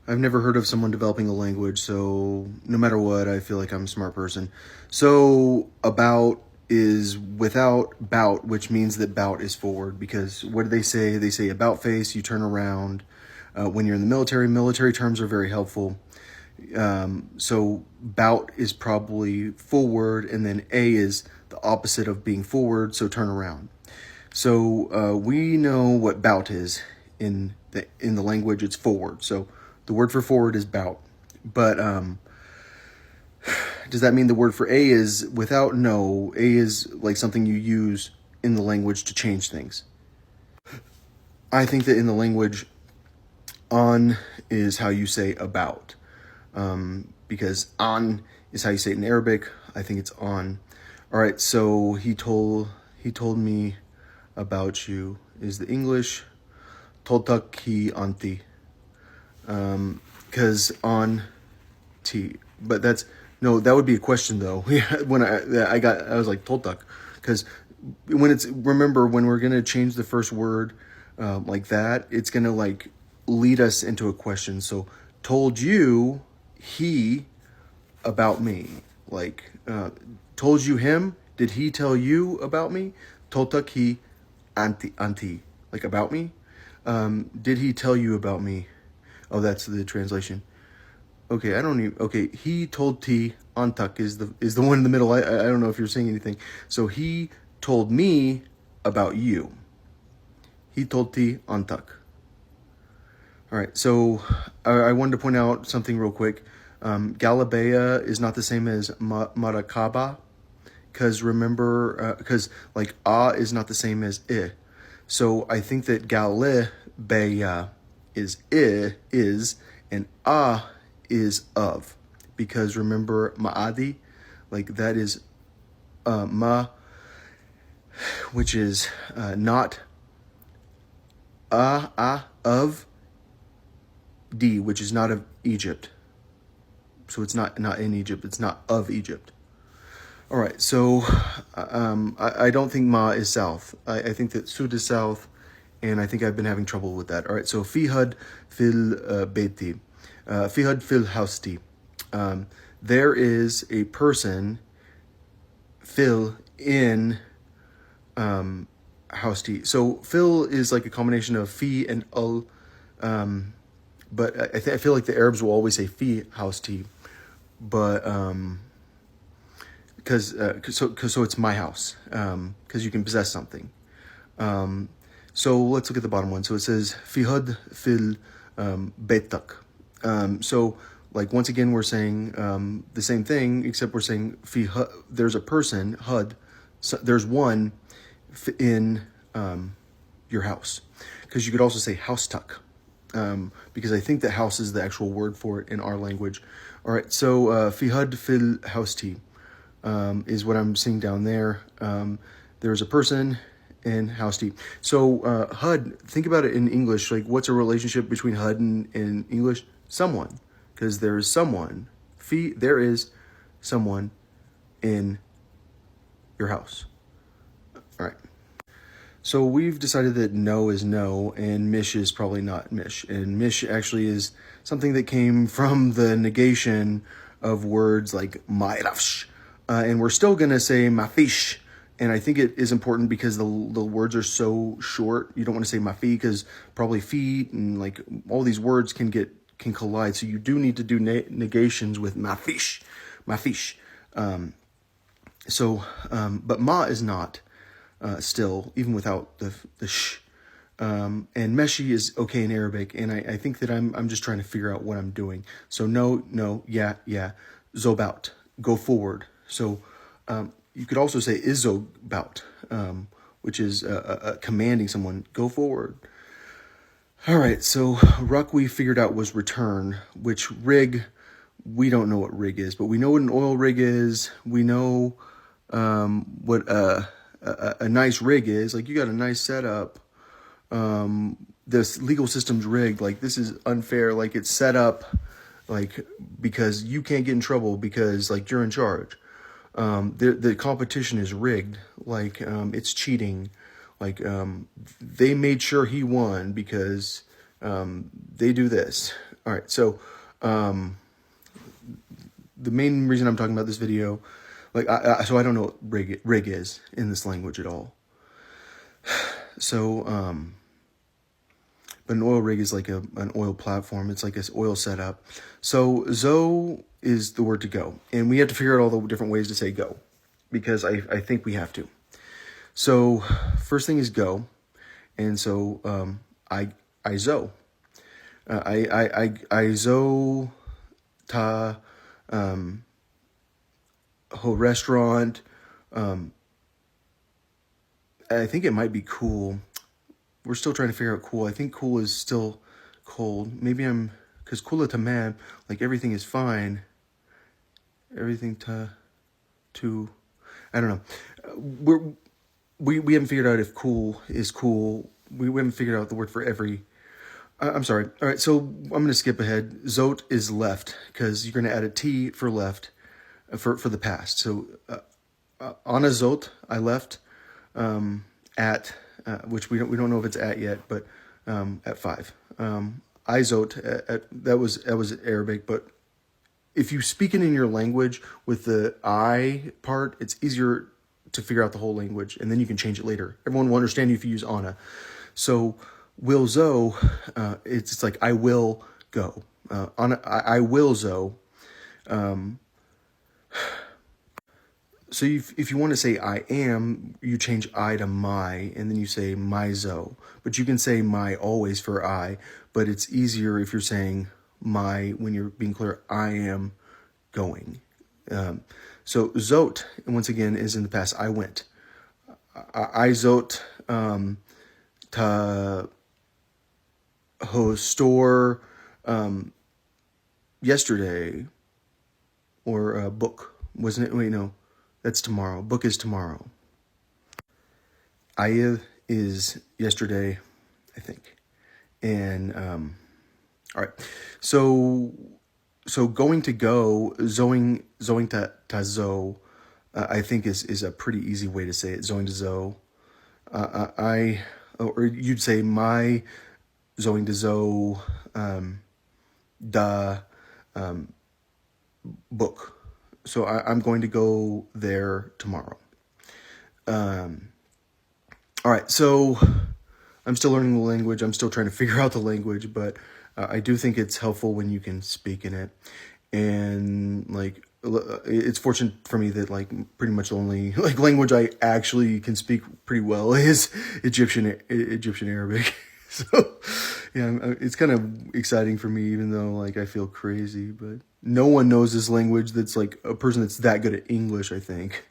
I've never heard of someone developing a language, so no matter what, I feel like I'm a smart person. So about is without bout, which means that bout is forward, because what do they say? They say about face, you turn around. When you're in the military terms are very helpful. So bout is probably forward, and then a is the opposite of being forward, so turn around. So we know what bout is in the language. It's forward. So the word for forward is bout. But does that mean the word for a is without? No, a is like something you use in the language to change things. I think that in the language, on is how you say about, because on is how you say it in Arabic. I think it's on. All right. So he told me about you is the English. Toltak ki anti. Because on T. But that's no. That would be a question though. Yeah. When I was like Toltak, because when it's remember when we're gonna change the first word like that, it's gonna like lead us into a question. So told you he about me, like told you him. Did he tell you about me? Toltak he anti like about me. Did he tell you about me? Oh, that's the translation. Okay, I don't even. Okay, he told T. Antak is the one in the middle. I don't know if you're saying anything. So he told me about you. He told T. Antak. All right. So I wanted to point out something real quick. Galabea is not the same as Maracaba, because remember, because like is not the same as I. So I think that Galileya is is, and is of, because remember Ma'adi, like that is ma, which is not of D, which is not of Egypt. So it's not in Egypt. It's not of Egypt. All right. So I don't think Ma is south. I think that Sud is south, and I think I've been having trouble with that. All right. So Fihad fil Beti. Fihad fil Hausti. There is a person fil in Hausti. So fil is like a combination of fi and ul. But I feel like the Arabs will always say fi Hausti. But because so it's my house, because you can possess something. So let's look at the bottom one. So it says fihad fil betak. So like once again we're saying the same thing, except we're saying fihad. There's a person hud. So there's one in your house, because you could also say house tuck. Because I think that house is the actual word for it in our language. All right, so fihad fil hausti is what I'm seeing down there. There's a person in hausti. So hud, think about it in English. Like, what's a relationship between hud and in English? Someone, because there is someone. There is someone in your house. All right. So we've decided that no is no, and mish is probably not mish. And mish actually is something that came from the negation of words like ma'rafsh. And we're still going to say mafish. And I think it is important because the words are so short. You don't want to say mafi, because probably feet and like all these words can collide. So you do need to do negations with mafish. Mafish. But ma is not. Still, even without the sh. And meshi is okay in Arabic, and I think that I'm just trying to figure out what I'm doing. So no, yeah, zobout, go forward. So you could also say izobout, which is commanding someone, go forward. All right, so ruck we figured out was return, which rig, we don't know what rig is, but we know what an oil rig is. We know what a nice rig is. Like, you got a nice setup. This legal system's rigged. Like, this is unfair. Like, it's set up like because you can't get in trouble because like you're in charge. The competition is rigged. Like, it's cheating. Like, they made sure he won because they do this. All right, so the main reason I'm talking about this video, so I don't know what rig is in this language at all. So, but an oil rig is like an oil platform. It's like this oil setup. So zo is the word to go, and we have to figure out all the different ways to say go, because I think we have to. So first thing is go, and so I zo, I zo ta ho restaurant. I think it might be cool. We're still trying to figure out cool. I think cool is still cold. Maybe because kula tamam, like everything is fine. Everything to, I don't know. We haven't figured out if cool is cool. We haven't figured out the word for every. I'm sorry. All right, so I'm going to skip ahead. Zot is left, because you're going to add a T for left for the past. So on a zot, I left at, which we don't know if it's at yet, but at 5. I zot, that was Arabic, but if you speak it in your language with the I part, it's easier to figure out the whole language, and then you can change it later. Everyone will understand you if you use Anna. So will zo, it's like I will go. I will zo. So if you want to say I am, you change I to my, and then you say my zo. But you can say my always for I, but it's easier if you're saying my when you're being clear, I am going. So zot, once again, is in the past. I went. I zot ta ho store yesterday, or book, wasn't it? Wait, no, that's tomorrow. Book is tomorrow. Aya is yesterday, I think. And all right, so going to go, zoing ta zo, I think is a pretty easy way to say it. Zoing to zo, or you'd say my zoing to zo, da book. So I'm going to go there tomorrow. All right, so I'm still learning the language. I'm still trying to figure out the language, but I do think it's helpful when you can speak in it. And like, it's fortunate for me that like pretty much the only like language I actually can speak pretty well is Egyptian Arabic. So yeah, it's kind of exciting for me, even though like I feel crazy, but no one knows this language that's like a person that's that good at English, I think.